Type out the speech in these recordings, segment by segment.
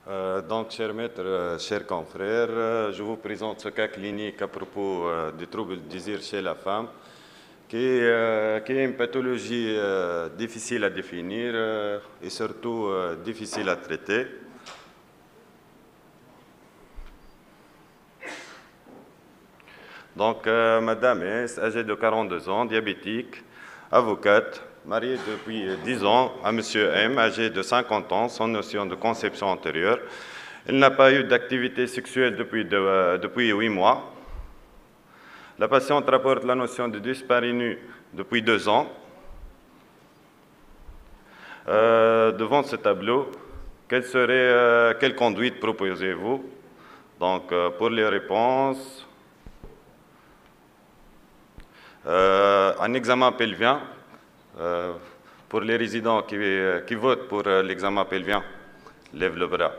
Donc, cher maître, chers confrères, je vous présente ce cas clinique à propos des troubles du désir chez la femme, qui est une pathologie difficile à définir et surtout difficile à traiter. Donc, madame S, âgée de 42 ans, diabétique, avocate, mariée depuis 10 ans à monsieur M, âgé de 50 ans, sans notion de conception antérieure. Elle n'a pas eu d'activité sexuelle depuis 8 mois. La patiente rapporte la notion de dyspareunie depuis 2 ans. Devant ce tableau, quelle conduite proposez-vous? Donc, pour les réponses, un examen pelvien. Pour les résidents qui votent pour l'examen pelvien, lèvent le bras.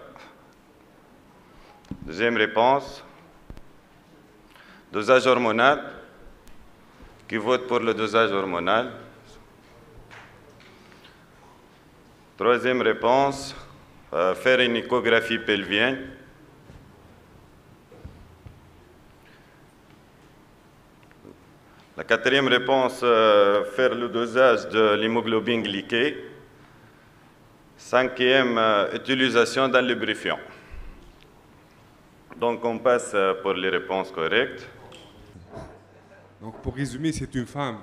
Deuxième réponse, dosage hormonal. Qui vote pour le dosage hormonal? Troisième réponse, faire une échographie pelvienne. La quatrième réponse, faire le dosage de l'hémoglobine glyquée. Cinquième, utilisation d'un lubrifiant. Donc, on passe pour les réponses correctes. Donc, pour résumer, c'est une femme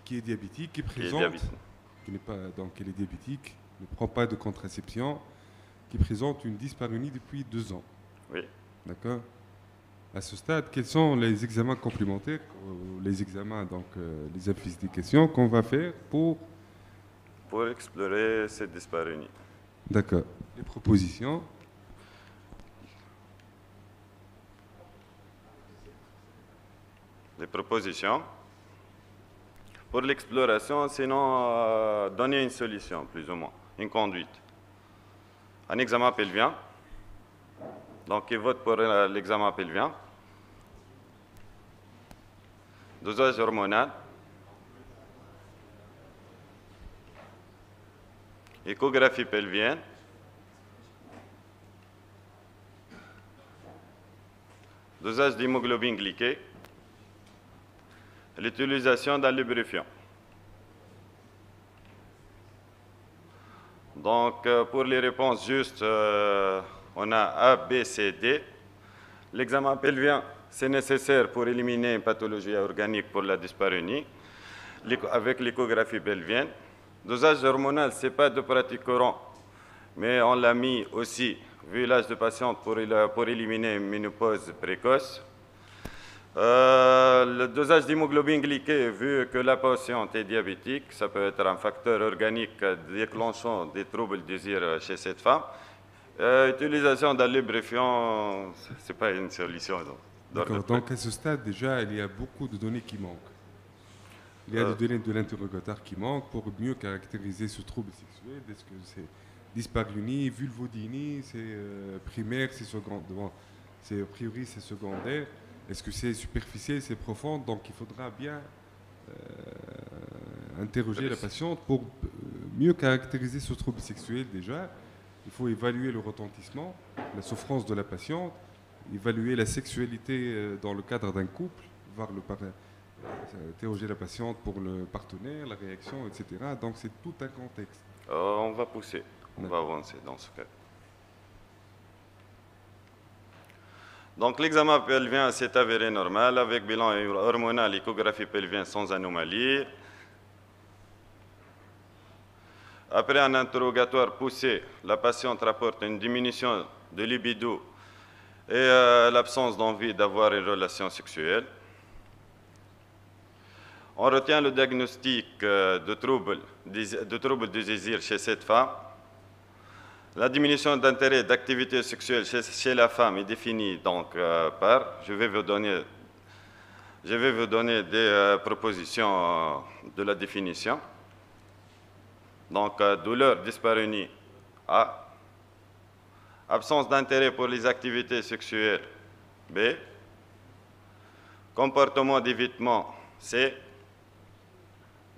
qui est diabétique, qui n'est pas, donc elle est diabétique, ne prend pas de contraception, qui présente une dyspareunie depuis 2 ans. Oui. D'accord. À ce stade, quels sont les examens complémentaires, les examens, donc les investigations qu'on va faire pour explorer cette dyspareunie. D'accord. Les propositions. Les propositions. Pour l'exploration, sinon donner une solution, plus ou moins, une conduite. Un examen pelvien. Donc, ils votent pour l'examen pelvien. Dosage hormonal. Échographie pelvienne. Dosage d'hémoglobine glyquée. L'utilisation d'un lubrifiant. Donc, pour les réponses justes, on a A, B, C, D. L'examen pelvien, c'est nécessaire pour éliminer une pathologie organique pour la dyspareunie, avec l'échographie pelvienne. Dosage hormonal, ce n'est pas de pratique courante, mais on l'a mis aussi, vu l'âge de patiente, pour éliminer une ménopause précoce. Le dosage d'hémoglobine glyquée, vu que la patiente est diabétique, ça peut être un facteur organique déclenchant des troubles du désir chez cette femme. Utilisation d'un lubrifiant, ce n'est pas une solution. D'accord. Donc à ce stade, déjà, il y a beaucoup de données qui manquent. Il y a des données de l'interrogatoire qui manquent pour mieux caractériser ce trouble sexuel. Est-ce que c'est dyspareunie, vulvodynie, c'est primaire, c'est secondaire, c'est a priori c'est secondaire. Est-ce que c'est superficiel, c'est profond? Donc il faudra bien interroger la patiente pour mieux caractériser ce trouble sexuel déjà. Il faut évaluer le retentissement, la souffrance de la patiente, évaluer la sexualité dans le cadre d'un couple, voir interroger la patiente pour le partenaire, la réaction, etc. Donc c'est tout un contexte. On va pousser, on va avancer dans ce cas. Donc l'examen pelvien s'est avéré normal avec bilan hormonal, échographie pelvienne sans anomalie. Après un interrogatoire poussé, la patiente rapporte une diminution de libido et l'absence d'envie d'avoir une relation sexuelle. On retient le diagnostic de trouble du désir chez cette femme. La diminution d'intérêt d'activité sexuelle chez la femme est définie donc par, je vais vous donner des propositions de la définition. Donc, douleur, dyspareunie, A. Absence d'intérêt pour les activités sexuelles, B. Comportement d'évitement, C.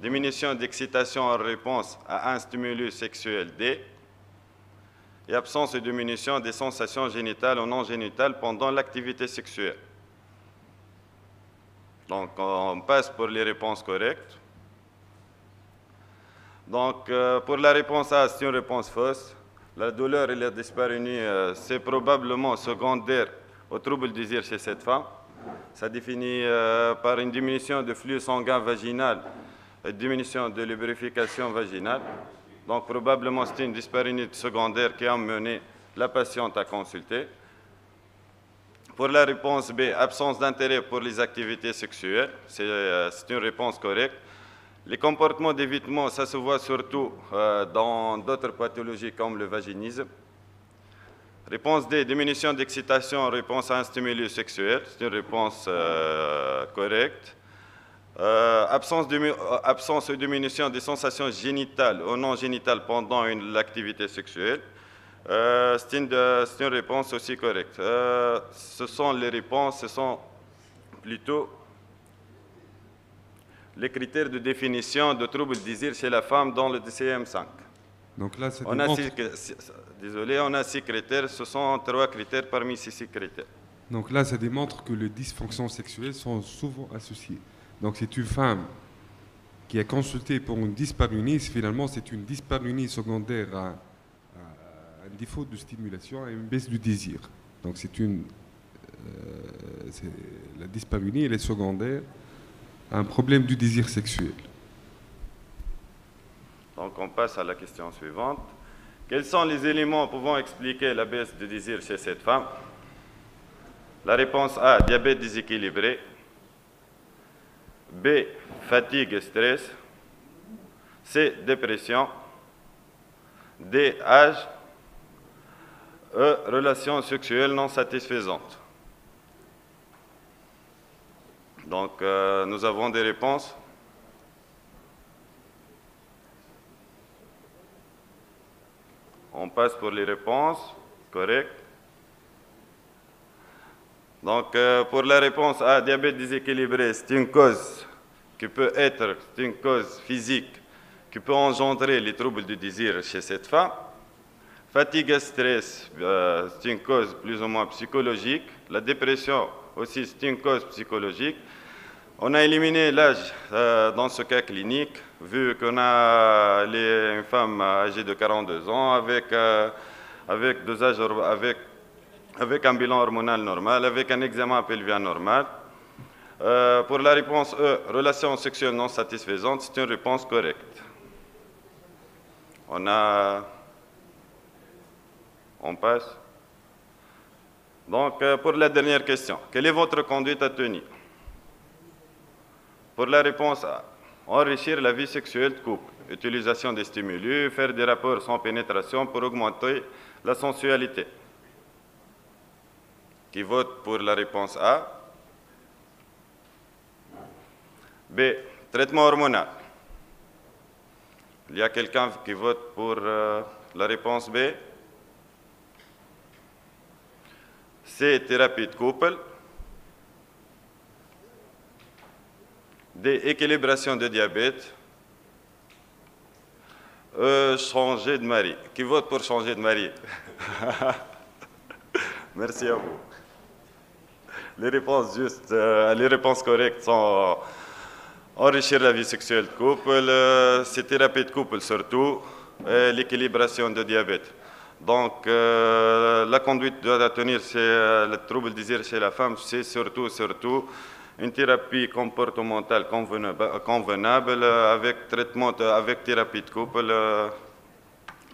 Diminution d'excitation en réponse à un stimulus sexuel, D. et absence et diminution des sensations génitales ou non génitales pendant l'activité sexuelle. Donc, on passe pour les réponses correctes. Donc, pour la réponse A, c'est une réponse fausse. La douleur et la dyspareunie, c'est probablement secondaire au trouble du désir chez cette femme. Ça définit par une diminution de flux sanguin vaginal et diminution de lubrification vaginale. Donc, probablement, c'est une dyspareunie secondaire qui a amené la patiente à consulter. Pour la réponse B, absence d'intérêt pour les activités sexuelles, c'est une réponse correcte. Les comportements d'évitement, ça se voit surtout dans d'autres pathologies comme le vaginisme. Réponse D, diminution d'excitation en réponse à un stimulus sexuel, c'est une réponse correcte. Absence ou diminution des sensations génitales ou non génitales pendant l'activité sexuelle. C'est une réponse aussi correcte. Ce sont les réponses, ce sont plutôt les critères de définition de trouble du désir chez la femme dans le DCM5. Donc là, ça On a 6 critères, ce sont 3 critères parmi ces 6 critères. Donc là, ça démontre que les dysfonctions sexuelles sont souvent associées. Donc c'est une femme qui a consulté pour une dyspareunie, finalement c'est une dyspareunie secondaire à un défaut de stimulation, à une baisse du désir. Donc la dyspareunie, elle est secondaire à un problème du désir sexuel. Donc on passe à la question suivante. Quels sont les éléments pouvant expliquer la baisse de désir chez cette femme? La réponse A, diabète déséquilibré. B, fatigue et stress. C, dépression. D, âge. E, relations sexuelles non satisfaisantes. Donc, nous avons des réponses. On passe pour les réponses correctes. Donc, pour la réponse A, diabète déséquilibré, c'est une cause qui peut être, c'est une cause physique qui peut engendrer les troubles du désir chez cette femme. Fatigue et stress, c'est une cause plus ou moins psychologique. La dépression aussi, c'est une cause psychologique. On a éliminé l'âge dans ce cas clinique, vu qu'on a une femme âgée de 42 ans avec un bilan hormonal normal, avec un examen pelvien normal. Pour la réponse E, relations sexuelles non satisfaisantes, c'est une réponse correcte. On passe. Donc, pour la dernière question, quelle est votre conduite à tenir? Pour la réponse A, enrichir la vie sexuelle de couple, utilisation des stimulus, faire des rapports sans pénétration pour augmenter la sensualité. Qui vote pour la réponse A? B, traitement hormonal. Il y a quelqu'un qui vote pour la réponse B? C, thérapie de couple. D, équilibration de diabète. E, changer de mari. Qui vote pour changer de mari? Merci à vous. Les réponses correctes sont enrichir la vie sexuelle de couple, c'est thérapie de couple surtout, et l'équilibration de diabète. Donc, la conduite à tenir, c'est le trouble du désir chez la femme, c'est surtout une thérapie comportementale convenable avec thérapie de couple.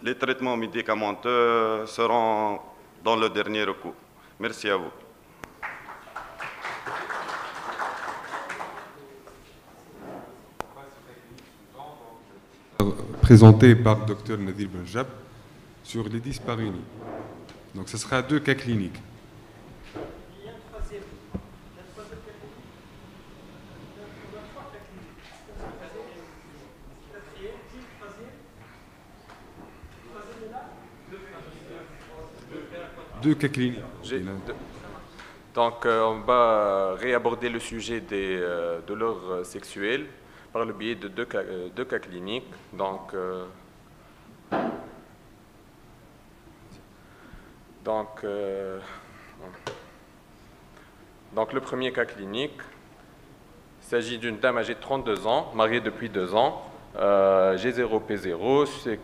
Les traitements médicamenteux seront dans le dernier recours. Merci à vous. Présenté par le Dr Nadir Benjab sur les dyspareunies. Donc ce sera 2 cas cliniques. Deux cas cliniques. Donc, on va réaborder le sujet des douleurs sexuelles par le biais de deux cas cliniques. Donc, Donc, le premier cas clinique, il s'agit d'une dame âgée de 32 ans, mariée depuis 2 ans, G0P0,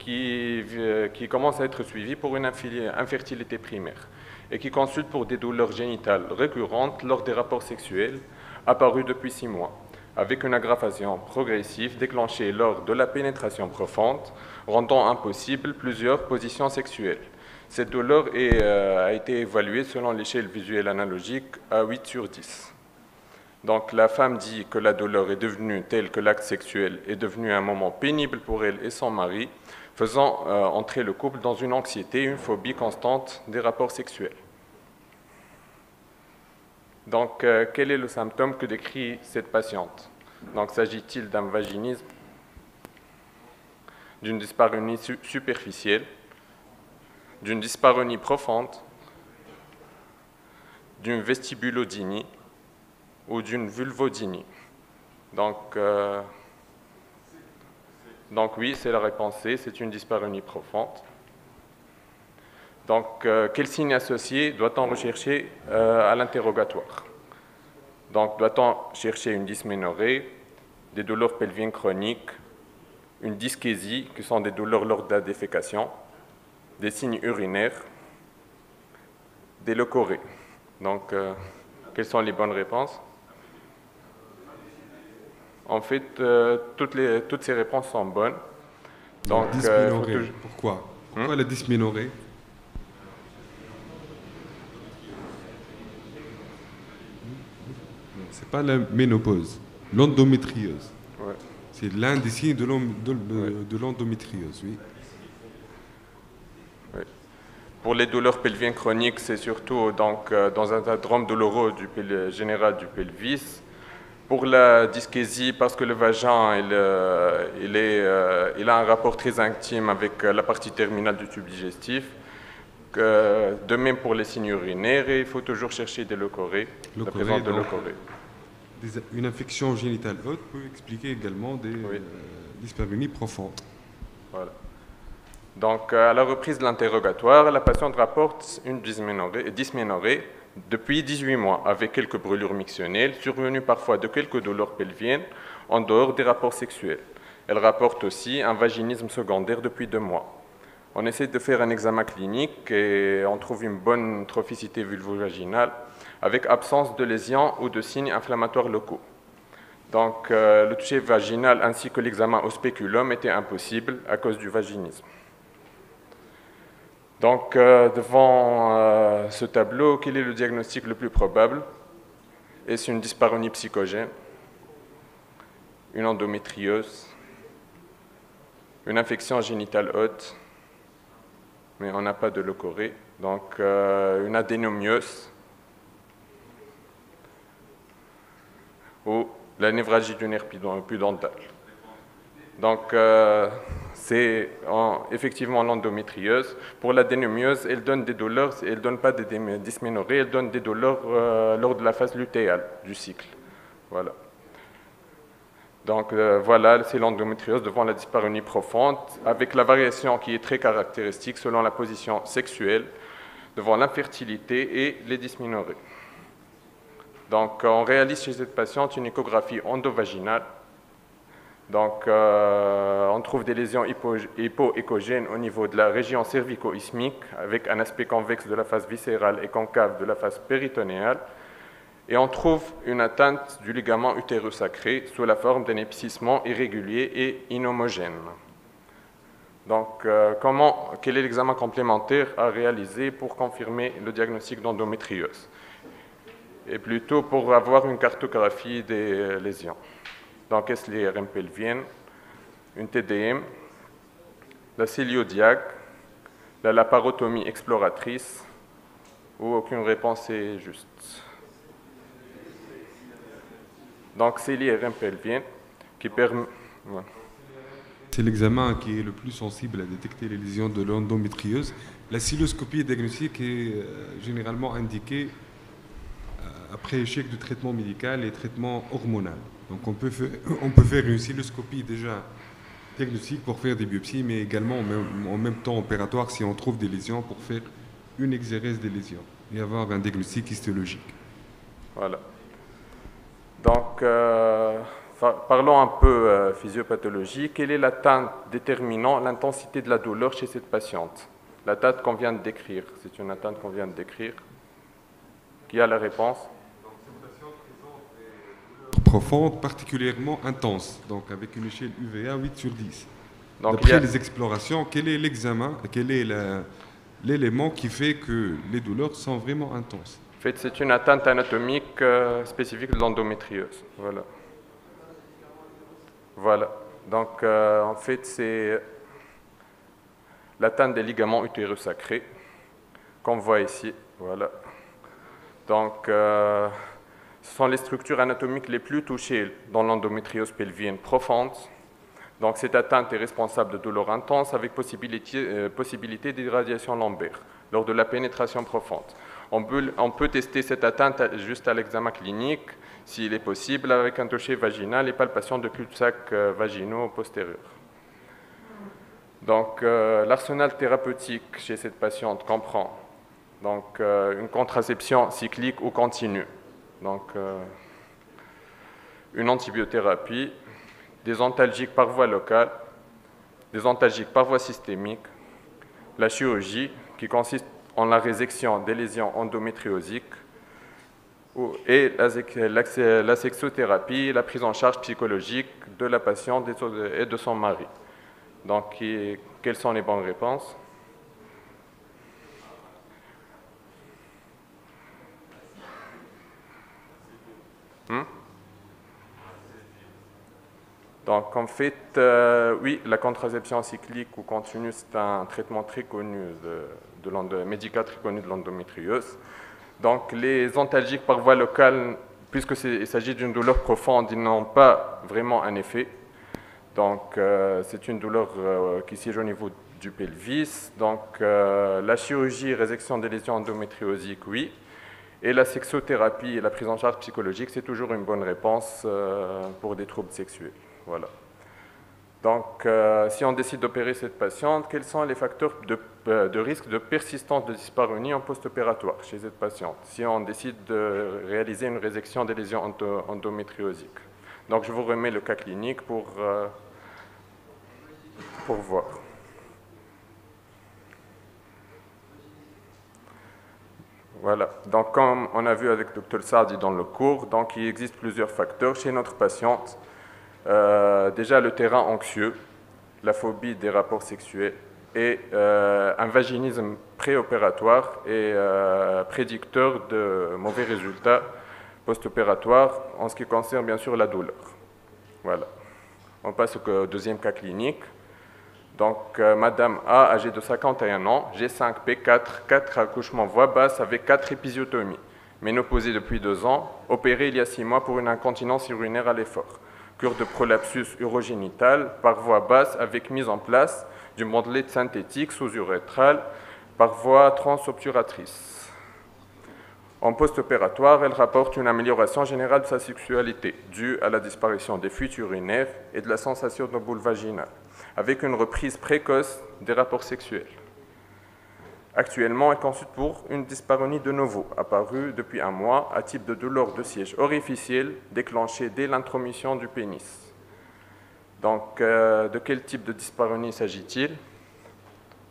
qui commence à être suivie pour une infertilité primaire et qui consulte pour des douleurs génitales récurrentes lors des rapports sexuels apparus depuis 6 mois, avec une aggravation progressive déclenchée lors de la pénétration profonde, rendant impossible plusieurs positions sexuelles. Cette douleur a été évaluée selon l'échelle visuelle analogique à 8 sur 10. Donc la femme dit que la douleur est devenue telle que l'acte sexuel est devenu un moment pénible pour elle et son mari, faisant entrer le couple dans une anxiété, une phobie constante des rapports sexuels. Donc quel est le symptôme que décrit cette patiente? Donc s'agit-il d'un vaginisme, d'une dyspareunie superficielle, d'une dyspareunie profonde, d'une vestibulodynie ou d'une vulvodynie. Donc oui, c'est la réponse C, c'est une dyspareunie profonde. Donc, quels signes associés doit-on rechercher à l'interrogatoire? Donc, doit-on chercher une dysménorrhée, des douleurs pelviennes chroniques, une dyschésie, qui sont des douleurs lors de la défécation, des signes urinaires, des leucorrhées. Donc, quelles sont les bonnes réponses? En fait, toutes ces réponses sont bonnes. Donc, dysménorrhée, pourquoi? Pourquoi la dysménorrhée? C'est pas la ménopause, l'endométriose. Ouais. C'est l'un des signes de l'endométriose, oui. Oui. Pour les douleurs pelviennes chroniques, c'est surtout donc, dans un syndrome douloureux général du pelvis. Pour la dyschésie, parce que le vagin il a un rapport très intime avec la partie terminale du tube digestif. De même pour les signes urinaires, et il faut toujours chercher des leucorrhées, la présence de leucorrhées. Une infection génitale haute peut expliquer également des dyspareunies profondes. Voilà. Donc, à la reprise de l'interrogatoire, la patiente rapporte une dysménorrhée depuis 18 mois, avec quelques brûlures mictionnelles, survenues parfois de quelques douleurs pelviennes, en dehors des rapports sexuels. Elle rapporte aussi un vaginisme secondaire depuis 2 mois. On essaie de faire un examen clinique et on trouve une bonne trophicité vulvovaginale, avec absence de lésions ou de signes inflammatoires locaux. Donc, le toucher vaginal ainsi que l'examen au spéculum étaient impossibles à cause du vaginisme. Donc, devant ce tableau, quel est le diagnostic le plus probable? Est-ce une dyspareunie psychogène, une endométriose, une infection génitale haute, mais on n'a pas de leucorrhée, donc une adénomiose ou la névralgie du nerf pudendal. Donc, c'est effectivement l'endométriose. Pour l'adénomiose, elle donne des douleurs, elle ne donne pas des dysménorrhées, elle donne des douleurs lors de la phase lutéale du cycle. Voilà. Donc, voilà, c'est l'endométriose devant la dyspareunie profonde, avec la variation qui est très caractéristique selon la position sexuelle, devant l'infertilité et les dysménorrhées. Donc, on réalise chez cette patiente une échographie endovaginale. Donc, on trouve des lésions hypoéchogènes au niveau de la région cervico-isthmique, avec un aspect convexe de la face viscérale et concave de la face péritonéale. Et on trouve une atteinte du ligament utérosacré sous la forme d'un épaississement irrégulier et inhomogène. Donc, quel est l'examen complémentaire à réaliser pour confirmer le diagnostic d'endométriose? Et plutôt pour avoir une cartographie des lésions. Donc, est-ce les RM pelviennes, une TDM, la céliodiag, la laparotomie exploratrice, ou aucune réponse est juste. Donc, c'est l'IRM pelvienne qui permet... Ouais. C'est l'examen qui est le plus sensible à détecter les lésions de l'endométriose. La cystoscopie diagnostique est généralement indiquée après échec du traitement médical et traitement hormonal. Donc on peut faire une cystoscopie déjà diagnostique pour faire des biopsies, mais également en même temps opératoire si on trouve des lésions pour faire une exérèse des lésions et avoir un diagnostic histologique. Voilà. Donc, parlons un peu physiopathologie. Quelle est l'atteinte déterminant l'intensité de la douleur chez cette patiente? L'atteinte qu'on vient de décrire, c'est une atteinte qu'on vient de décrire. Qui a la réponse? Profonde, particulièrement intense, donc avec une échelle UVA 8 sur 10. Donc, d'après les explorations, quel est l'examen, quel est l'élément qui fait que les douleurs sont vraiment intenses? En fait, c'est une atteinte anatomique spécifique de l'endométriose. Voilà. Voilà. Donc, en fait, c'est l'atteinte des ligaments utérosacrés, qu'on voit ici. Voilà. Donc, ce sont les structures anatomiques les plus touchées dans l'endométriose pelvienne profonde. Donc, cette atteinte est responsable de douleurs intenses avec possibilité d'irradiation lombaire lors de la pénétration profonde. On peut tester cette atteinte juste à l'examen clinique, s'il est possible, avec un toucher vaginal et palpation de cul-de-sac vaginaux postérieurs. Donc, l'arsenal thérapeutique chez cette patiente comprend donc, une contraception cyclique ou continue, donc, une antibiothérapie, des antalgiques par voie locale, des antalgiques par voie systémique, la chirurgie qui consiste en la résection des lésions endométriosiques et la sexothérapie et la prise en charge psychologique de la patiente et de son mari. Donc, quelles sont les bonnes réponses? Donc, en fait, oui, la contraception cyclique ou continue, c'est un traitement très connu, médical très connu de l'endométriose. Donc, les antalgiques par voie locale, puisqu'il s'agit d'une douleur profonde, ils n'ont pas vraiment un effet. Donc, c'est une douleur qui siège au niveau du pelvis. Donc, la chirurgie, résection des lésions endométriosiques, oui. Et la sexothérapie et la prise en charge psychologique, c'est toujours une bonne réponse pour des troubles sexuels. Voilà. Donc, si on décide d'opérer cette patiente, quels sont les facteurs de risque de persistance de dyspareunie en post-opératoire chez cette patiente, si on décide de réaliser une résection des lésions endométriosiques? Donc, je vous remets le cas clinique pour voir. Voilà. Donc, comme on a vu avec Dr Sardi dans le cours, donc, il existe plusieurs facteurs chez notre patiente. Déjà, le terrain anxieux, la phobie des rapports sexuels et un vaginisme préopératoire et prédicteur de mauvais résultats post-opératoires en ce qui concerne bien sûr la douleur. Voilà. On passe au deuxième cas clinique. Donc, Madame A, âgée de 51 ans, G5P4, 4 accouchements voix basse avec 4 épisiotomies, ménopausée depuis 2 ans, opérée il y a 6 mois pour une incontinence urinaire à l'effort, cure de prolapsus urogénital par voie basse avec mise en place du bandelette synthétique sous-urétral par voie transobturatrice. En post-opératoire, elle rapporte une amélioration générale de sa sexualité, due à la disparition des fuites urinaires et de la sensation de boule vaginale, avec une reprise précoce des rapports sexuels. Actuellement, elle consulte pour une dyspareunie de novo, apparue depuis 1 mois, à type de douleur de siège orificiel déclenchée dès l'intromission du pénis. Donc, de quel type de dyspareunie s'agit-il?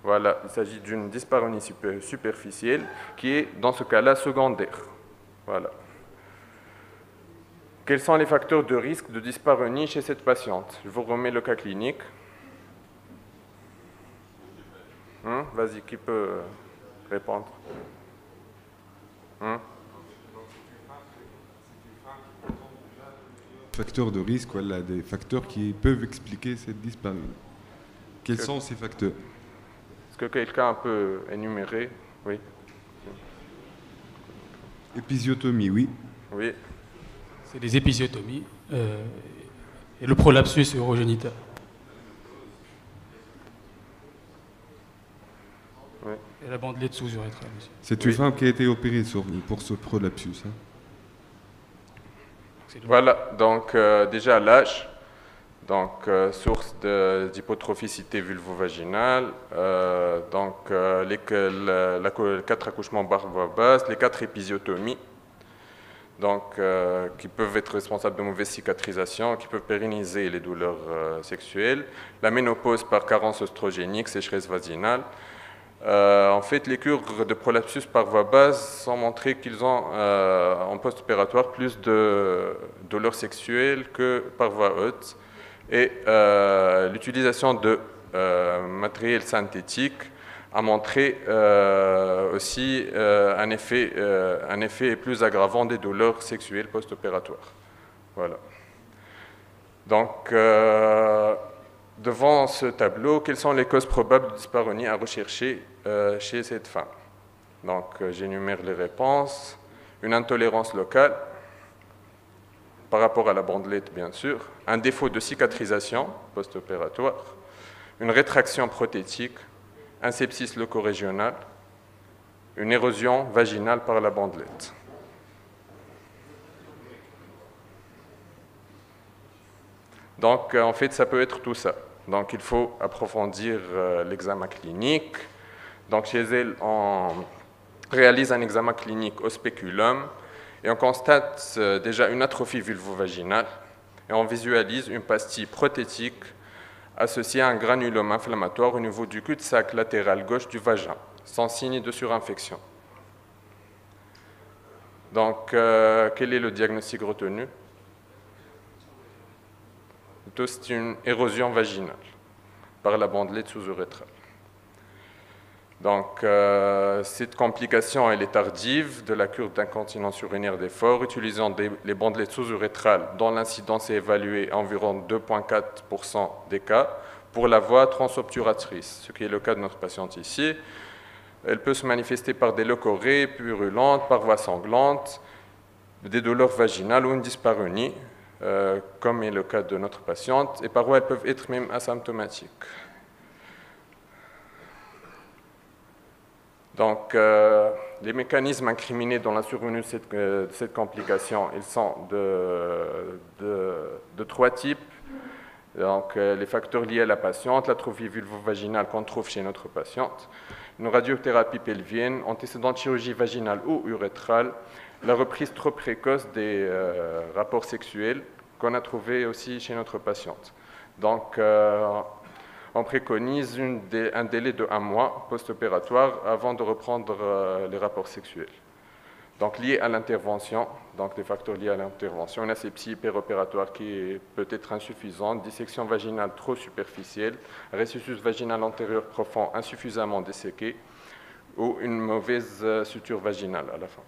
Voilà, il s'agit d'une dyspareunie superficielle qui est, dans ce cas-là, secondaire. Voilà. Quels sont les facteurs de risque de dyspareunie chez cette patiente? Je vous remets le cas clinique. Vas-y, qui peut répondre? Facteurs de risque, voilà, des facteurs qui peuvent expliquer cette dyspareunie. Quels sont ces facteurs? Est-ce que quelqu'un peut énumérer? Oui. Épisiotomie, oui. Oui. C'est les épisiotomies et le prolapsus urogénital. Oui. Et la bandelette sous-urétrale aussi. C'est une femme qui a été opérée pour ce prolapsus. Hein. Voilà, donc déjà l'âge. Donc, source d'hypotrophicité vulvovaginale, les 4 accouchements par voie basse, les 4 épisiotomies, donc, qui peuvent être responsables de mauvaise cicatrisation, qui peuvent pérenniser les douleurs sexuelles, la ménopause par carence oestrogénique, sécheresse vaginale. En fait, les cures de prolapsus par voie basse ont montré qu'ils ont en post-opératoire plus de douleurs sexuelles que par voie haute. Et l'utilisation de matériel synthétique a montré aussi un effet plus aggravant des douleurs sexuelles post-opératoires. Voilà. Donc, devant ce tableau, quelles sont les causes probables de dyspareunie à rechercher chez cette femme? Donc, j'énumère les réponses. Une intolérance locale, par rapport à la bandelette, bien sûr. Un défaut de cicatrisation post-opératoire. Une rétraction prothétique. Un sepsis leucorégional. Une érosion vaginale par la bandelette. Donc, en fait, ça peut être tout ça. Donc, il faut approfondir l'examen clinique. Donc, chez elle, on réalise un examen clinique au spéculum et on constate déjà une atrophie vulvovaginale et on visualise une pastille prothétique associée à un granulome inflammatoire au niveau du cul-de-sac latéral gauche du vagin, sans signe de surinfection. Donc, quel est le diagnostic retenu? C'est une érosion vaginale par la bandelette sous-urétrale. Donc, cette complication, elle est tardive de la cure d'incontinence urinaire d'effort, utilisant les bandelettes sous-urétrales dont l'incidence est évaluée à environ 2,4% des cas pour la voie transobturatrice, ce qui est le cas de notre patiente ici. Elle peut se manifester par des leucorrhées purulentes, par voie sanglante, des douleurs vaginales ou une dyspareunie, comme est le cas de notre patiente, et parfois elles peuvent être même asymptomatiques. Donc, les mécanismes incriminés dans la survenue de cette complication, ils sont de 3 types. Donc, les facteurs liés à la patiente, l'atrophie vulvovaginale qu'on trouve chez notre patiente, une radiothérapie pelvienne, antécédent de chirurgie vaginale ou urétrale, la reprise trop précoce des rapports sexuels qu'on a trouvé aussi chez notre patiente. Donc, on préconise un délai de 1 mois post-opératoire avant de reprendre les rapports sexuels. Donc, lié à l'intervention, donc des facteurs liés à l'intervention, une asepsie péropératoire qui peut être insuffisante, dissection vaginale trop superficielle, récessus vaginal antérieur profond insuffisamment desséqué ou une mauvaise suture vaginale à la fin.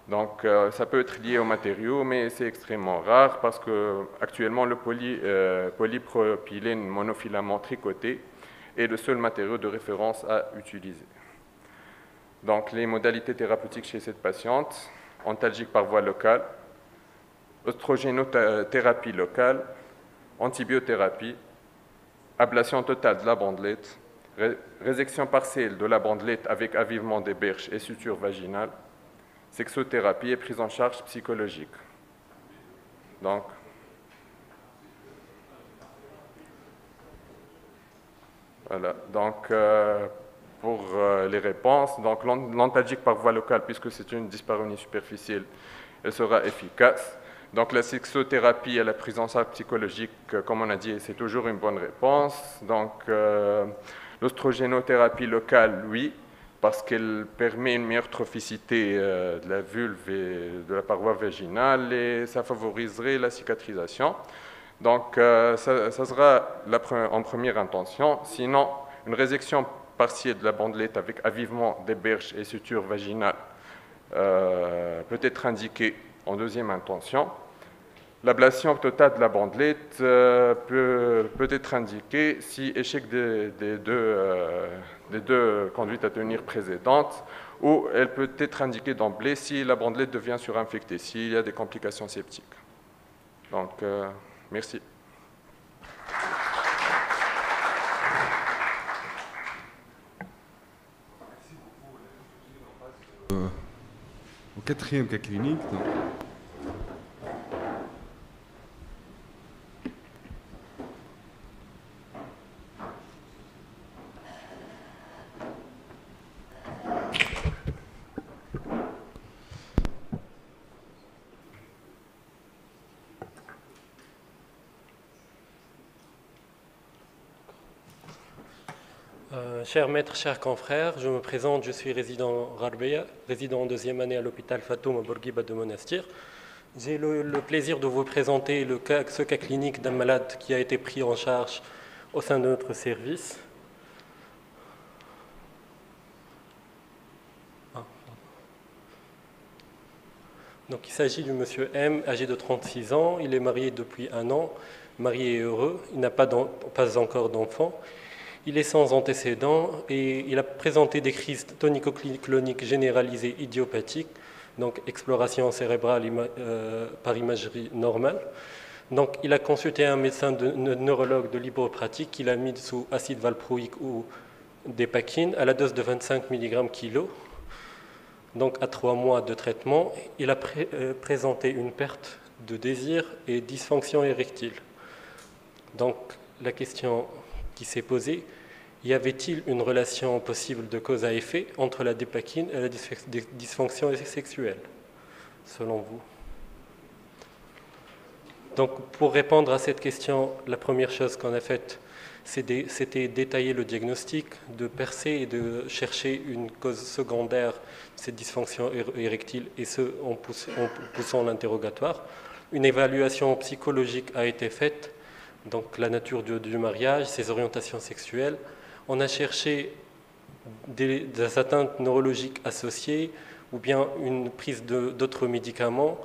Donc, ça peut être lié aux matériaux, mais c'est extrêmement rare parce qu'actuellement, le polypropylène monofilament tricoté est le seul matériau de référence à utiliser. Donc, les modalités thérapeutiques chez cette patiente, antalgique par voie locale, oestrogénothérapie locale, antibiothérapie, ablation totale de la bandelette, résection partielle de la bandelette avec avivement des berges et suture vaginale, sexothérapie et prise en charge psychologique. Donc, voilà. Donc, pour les réponses, donc l'antalgique par voie locale, puisque c'est une dyspareunie superficielle, elle sera efficace. Donc, la sexothérapie et la prise en charge psychologique, comme on a dit, c'est toujours une bonne réponse. Donc, l'oestrogénothérapie locale, oui, parce qu'elle permet une meilleure trophicité de la vulve et de la paroi vaginale et ça favoriserait la cicatrisation. Donc, ça sera en première intention. Sinon, une résection partielle de la bandelette avec avivement des berges et suture vaginale peut être indiquée en deuxième intention. L'ablation totale de la bandelette peut être indiquée si échec des deux conduites à tenir précédentes, ou elle peut être indiquée d'emblée si la bandelette devient surinfectée, s'il y a des complications septiques. Donc, merci. Au 4e cas clinique, Cher maître, chers confrères, je me présente, je suis résident Rarbeya, résident en deuxième année à l'hôpital Fatoum à Bourguiba de Monastir. J'ai le plaisir de vous présenter ce cas clinique d'un malade qui a été pris en charge au sein de notre service. Donc, il s'agit du monsieur M, âgé de 36 ans. Il est marié depuis 1 an, marié et heureux. Il n'a pas encore d'enfant. Il est sans antécédents et il a présenté des crises tonico-cloniques généralisées idiopathiques, donc exploration cérébrale par imagerie normale. Donc, il a consulté un médecin neurologue de l'hypopratique qu'il a mis sous acide valproïque ou dépakine à la dose de 25 mg kg. Donc, à 3 mois de traitement, il a présenté une perte de désir et dysfonction érectile. Donc, la question qui s'est posée, y avait-il une relation possible de cause à effet entre la dépakine et la dysfonction sexuelle, selon vous? Donc, pour répondre à cette question, la première chose qu'on a faite, c'était détailler le diagnostic, de percer et de chercher une cause secondaire de cette dysfonction érectile, et ce, en poussant l'interrogatoire. Une évaluation psychologique a été faite, donc la nature du mariage, ses orientations sexuelles. On a cherché des atteintes neurologiques associées ou bien une prise d'autres médicaments.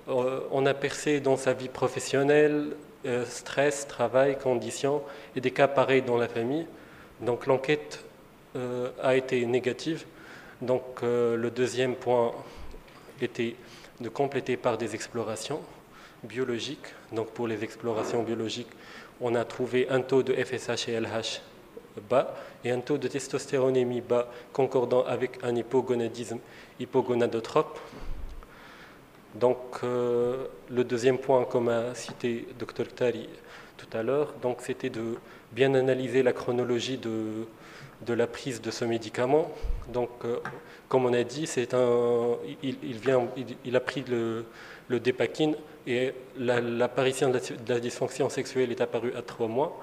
On a percé dans sa vie professionnelle, stress, travail, conditions, et des cas pareils dans la famille. Donc l'enquête a été négative. Donc le deuxième point était de compléter par des explorations biologiques. Donc pour les explorations biologiques, on a trouvé un taux de FSH et LH bas et un taux de testostéronémie bas concordant avec un hypogonadisme hypogonadotrope. Donc, le deuxième point, comme a cité Dr Tari tout à l'heure, c'était de bien analyser la chronologie de la prise de ce médicament. Donc, comme on a dit, il a pris le dépakine et l'apparition de la dysfonction sexuelle est apparue à 3 mois.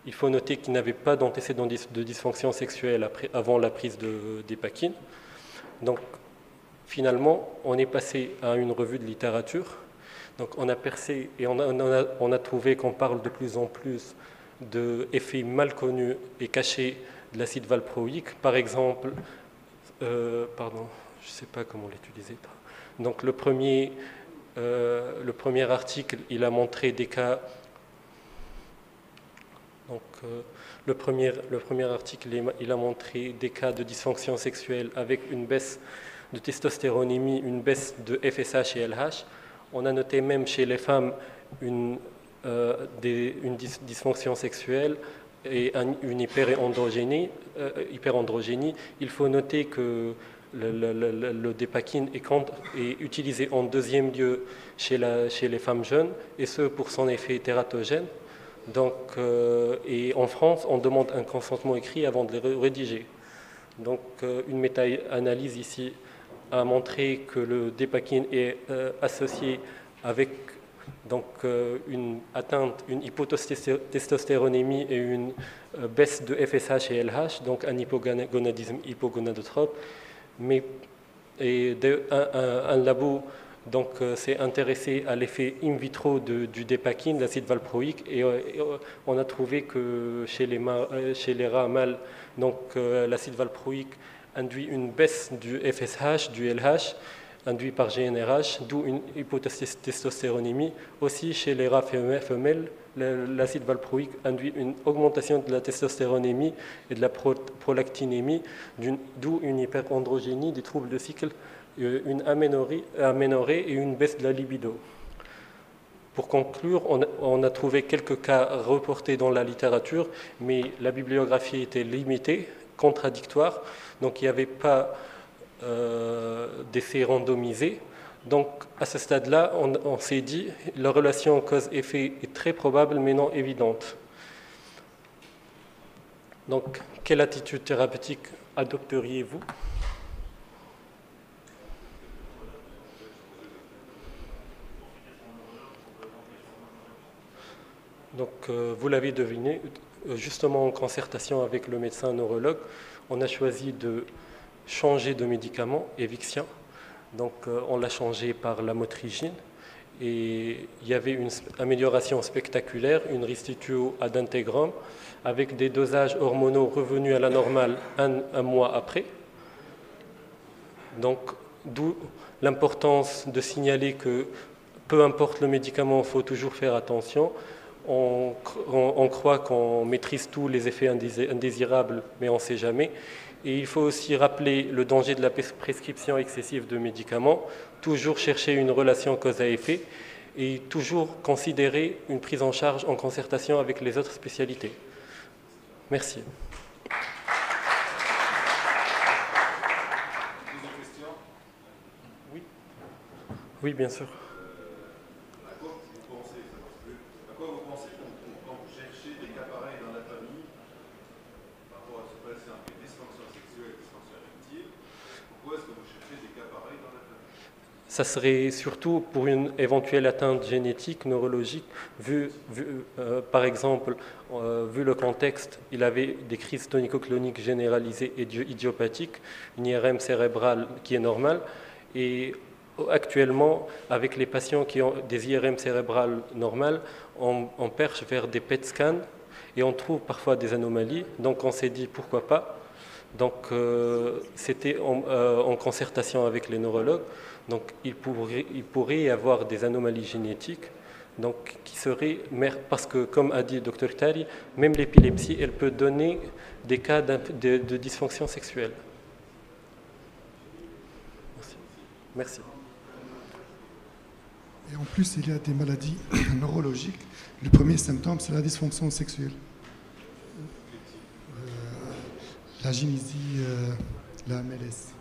Il faut noter qu'il n'avait pas d'antécédent de dysfonction sexuelle avant la prise de dépakine. Donc, finalement, on est passé à une revue de littérature. Donc, on a percé et on a trouvé qu'on parle de plus en plus d'effets mal connus et cachés de l'acide valproïque. Par exemple, je ne sais pas comment l'utiliser. Donc, le premier article, il a montré des cas. Donc, le premier article, il a montré des cas de dysfonction sexuelle avec une baisse de testostéronémie, une baisse de FSH et LH. On a noté même chez les femmes une dysfonction sexuelle et une hyperandrogénie. Il faut noter que le dépakine est utilisé en deuxième lieu chez les femmes jeunes, et ce pour son effet tératogène. Donc, et en France, on demande un consentement écrit avant de les rédiger. Donc, une méta-analyse ici a montré que le dépakine est associé avec une atteinte, une hypotestostéronémie et une baisse de FSH et LH, donc un hypogonadisme hypogonadotrope. Mais un labo s'est intéressé à l'effet in vitro du dépakine, l'acide valproïque, et on a trouvé que chez les rats mâles, l'acide valproïque induit une baisse du FSH, du LH, induit par GnRH, d'où une hypotestostéronémie. Aussi, chez les rats femelles, l'acide valproïque induit une augmentation de la testostéronémie et de la prolactinémie, d'où une hyperandrogénie, des troubles de cycle, une aménorrhée et une baisse de la libido. Pour conclure, on a trouvé quelques cas reportés dans la littérature, mais la bibliographie était limitée, contradictoire, donc il n'y avait pas d'effet randomisé. Donc à ce stade-là, on s'est dit la relation cause-effet est très probable mais non évidente. Donc quelle attitude thérapeutique adopteriez-vous? Donc vous l'avez deviné, justement en concertation avec le médecin neurologue, on a choisi de changer de médicament, Evixia. Donc on l'a changé par la motrigine. Et il y avait une amélioration spectaculaire, une restituo ad intégram, avec des dosages hormonaux revenus à la normale un mois après. Donc, d'où l'importance de signaler que peu importe le médicament, il faut toujours faire attention. On croit qu'on maîtrise tous les effets indésirables, mais on ne sait jamais. Et il faut aussi rappeler le danger de la prescription excessive de médicaments, toujours chercher une relation cause à effet et toujours considérer une prise en charge en concertation avec les autres spécialités. Merci. Oui, oui, bien sûr. Ça serait surtout pour une éventuelle atteinte génétique, neurologique, par exemple, vu le contexte, il avait des crises tonico-cloniques généralisées et idiopathiques, une IRM cérébrale qui est normale, et actuellement, avec les patients qui ont des IRM cérébrales normales, on perche vers des PET scans et on trouve parfois des anomalies, donc on s'est dit pourquoi pas. Donc c'était en concertation avec les neurologues. Donc il pourrait y avoir des anomalies génétiques donc, qui seraient, parce que comme a dit le Dr Tari, même l'épilepsie, elle peut donner des cas de dysfonction sexuelle. Merci. Merci. Et en plus, il y a des maladies neurologiques. Le premier symptôme, c'est la dysfonction sexuelle. La gynésie, la MLS.